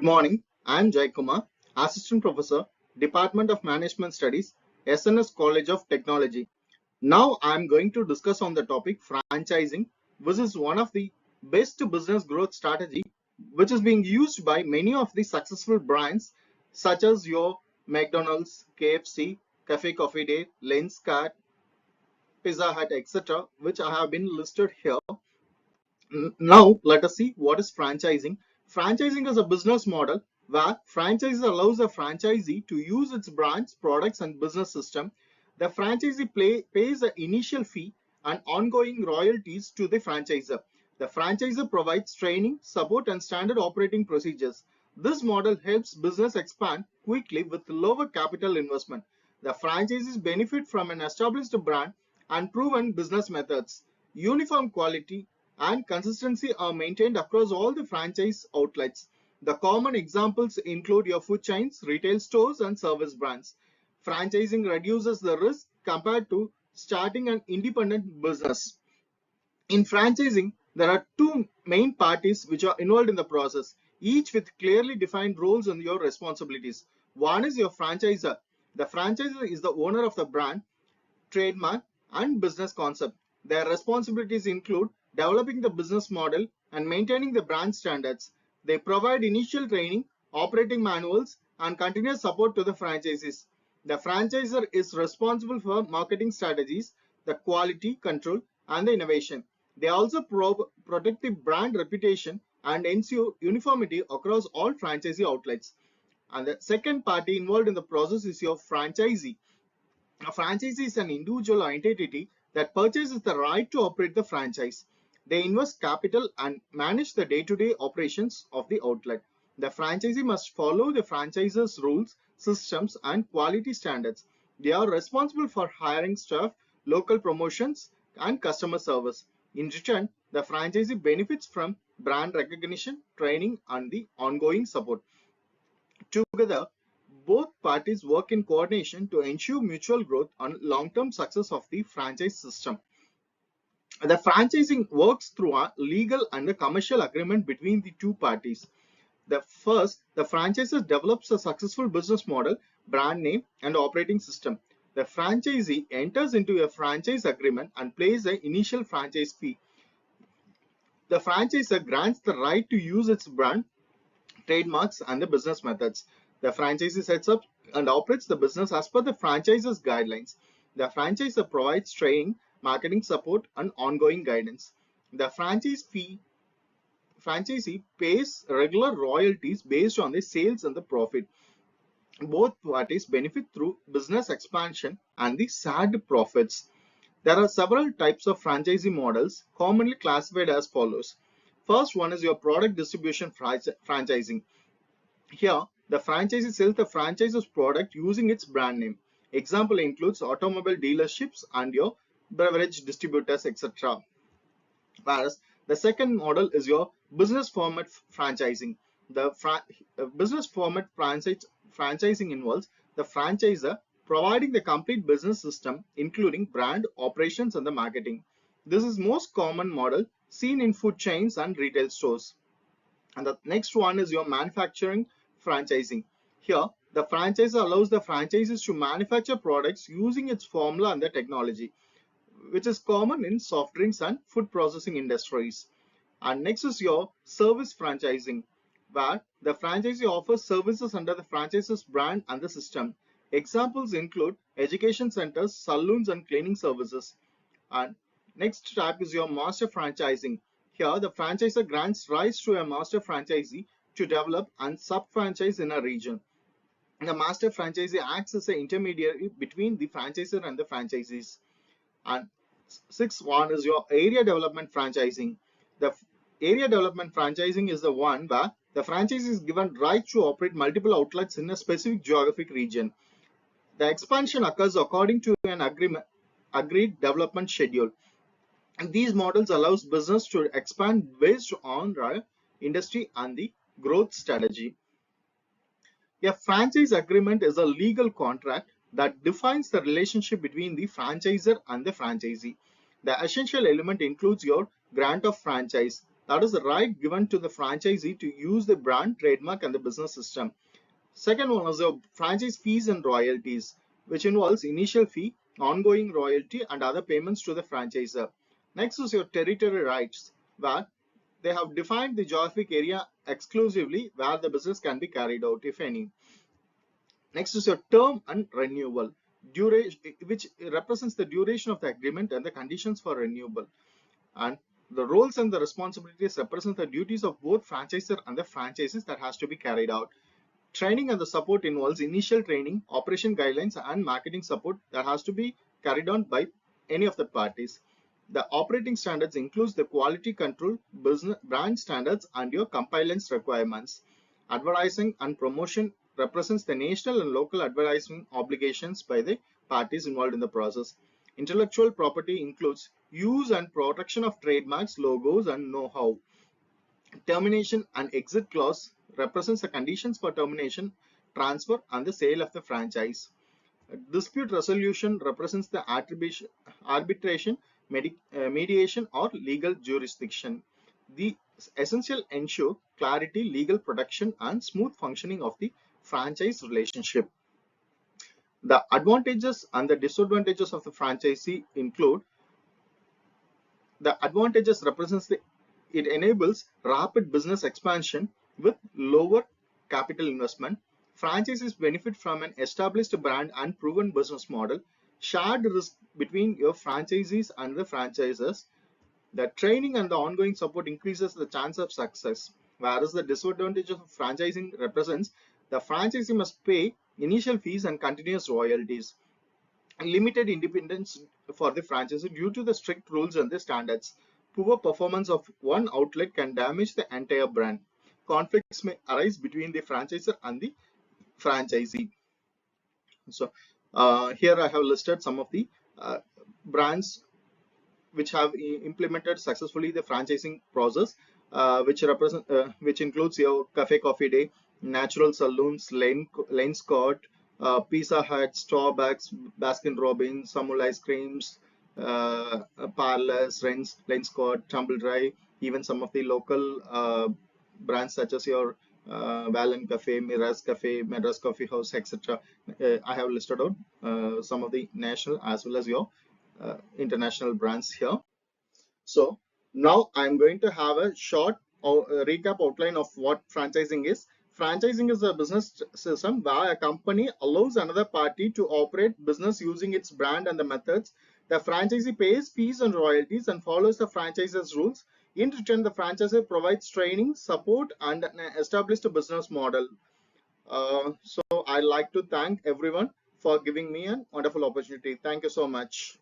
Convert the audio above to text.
Good morning. I am Jai Kumar, Assistant Professor, Department of Management Studies, SNS College of Technology. Now I am going to discuss on the topic franchising, which is one of the best business growth strategy, which is being used by many of the successful brands such as your McDonald's, KFC, Cafe Coffee Day, Lenskart, Pizza Hut, etc., which I have been listed here. Now, let us see what is franchising. Franchising is a business model where franchise allows a franchisee to use its brands, products, and business system. The franchisee pays an initial fee and ongoing royalties to the franchisor. The franchisor provides training, support, and standard operating procedures. This model helps business expand quickly with lower capital investment. The franchisees benefit from an established brand and proven business methods. Uniform quality and consistency are maintained across all the franchise outlets. The common examples include your food chains, retail stores, and service brands. Franchising reduces the risk compared to starting an independent business. In franchising, there are two main parties which are involved in the process, each with clearly defined roles and your responsibilities. One is your franchisor. The franchisor is the owner of the brand, trademark, and business concept. Their responsibilities include developing the business model and maintaining the brand standards. They provide initial training, operating manuals, and continuous support to the franchisees. The franchisor is responsible for marketing strategies, the quality control, and the innovation. They also protect the brand reputation and ensure uniformity across all franchisee outlets. And the second party involved in the process is your franchisee. A franchisee is an individual or entity that purchases the right to operate the franchise. They invest capital and manage the day-to-day operations of the outlet. The franchisee must follow the franchisor's rules, systems, and quality standards. They are responsible for hiring staff, local promotions, and customer service. In return, the franchisee benefits from brand recognition, training, and the ongoing support. Together, both parties work in coordination to ensure mutual growth and long-term success of the franchise system. The franchising works through a legal and a commercial agreement between the two parties. The franchisor develops a successful business model, brand name, and operating system. The franchisee enters into a franchise agreement and pays the initial franchise fee. The franchisor grants the right to use its brand, trademarks, and the business methods. The franchisee sets up and operates the business as per the franchisor's guidelines. The franchisor provides training, marketing support, and ongoing guidance. The franchisee pays regular royalties based on the sales and the profit. Both parties benefit through business expansion and the shared profits. There are several types of franchisee models commonly classified as follows. First one is your product distribution franchising. Here, the franchisee sells the franchise's product using its brand name. Example includes automobile dealerships and your beverage distributors, etc. Whereas the second model is your business format franchising. The business format franchising involves the franchisor providing the complete business system, including brand, operations, and the marketing. This is most common model seen in food chains and retail stores. And the next one is your manufacturing franchising. Here, the franchisor allows the franchises to manufacture products using its formula and the technology, which is common in soft drinks and food processing industries. And next is your service franchising, where the franchisee offers services under the franchise's brand and the system. Examples include education centers, saloons, and cleaning services. And next type is your master franchising. Here, the franchisor grants rights to a master franchisee to develop and sub-franchise in a region. The master franchisee acts as an intermediary between the franchisor and the franchisees. And sixth one is your area development franchising. The area development franchising is the one where the franchisee is given right to operate multiple outlets in a specific geographic region. The expansion occurs according to an agreed development schedule. And these models allows business to expand based on industry and the growth strategy. A franchise agreement is a legal contract that defines the relationship between the franchisor and the franchisee. The essential element includes your grant of franchise, That is the right given to the franchisee to use the brand, trademark, and the business system. Second one is the franchise fees and royalties, which involves initial fee, ongoing royalty, and other payments to the franchisor. Next is your territory rights, where they have defined the geographic area exclusively where the business can be carried out, if any. Next is your term and renewal, duration, which represents the duration of the agreement and the conditions for renewal. And the roles and the responsibilities represent the duties of both franchisor and the franchises that has to be carried out. Training and the support involves initial training, operation guidelines, and marketing support that has to be carried on by any of the parties. The operating standards includes the quality control, business brand standards, and your compliance requirements. Advertising and promotion represents the national and local advertising obligations by the parties involved in the process. Intellectual property includes use and protection of trademarks, logos, and know-how. Termination and exit clause represents the conditions for termination, transfer, and the sale of the franchise. Dispute resolution represents the arbitration, mediation, or legal jurisdiction. The essential ensure clarity, legal protection, and smooth functioning of the franchise relationship. The advantages and the disadvantages of the franchisee include: the advantages represents it enables rapid business expansion with lower capital investment. Franchises benefit from an established brand and proven business model. Shared risk between your franchisees and the franchisors. The training and the ongoing support increases the chance of success. Whereas the disadvantages of franchising represents the franchisee must pay initial fees and continuous royalties. Limited independence for the franchisee due to the strict rules and the standards. Poor performance of one outlet can damage the entire brand. Conflicts may arise between the franchisor and the franchisee. So here I have listed some of the brands which have implemented successfully the franchising process, which includes your Cafe Coffee Day, Natural Saloons, Lane Scott, Pizza Hut, Starbucks, Baskin Robbins, Samul Ice Creams, Parlors, Lane Scott, Tumble Dry, even some of the local brands such as your Valen Cafe, Miraz Cafe, Madras Coffee House, etc. I have listed out some of the national as well as your international brands here. So now I'm going to have a short recap outline of what franchising is. Franchising is a business system where a company allows another party to operate business using its brand and the methods. The franchisee pays fees and royalties and follows the franchise's rules. In return, the franchisor provides training, support, and an established business model. So I'd like to thank everyone for giving me a wonderful opportunity. Thank you so much.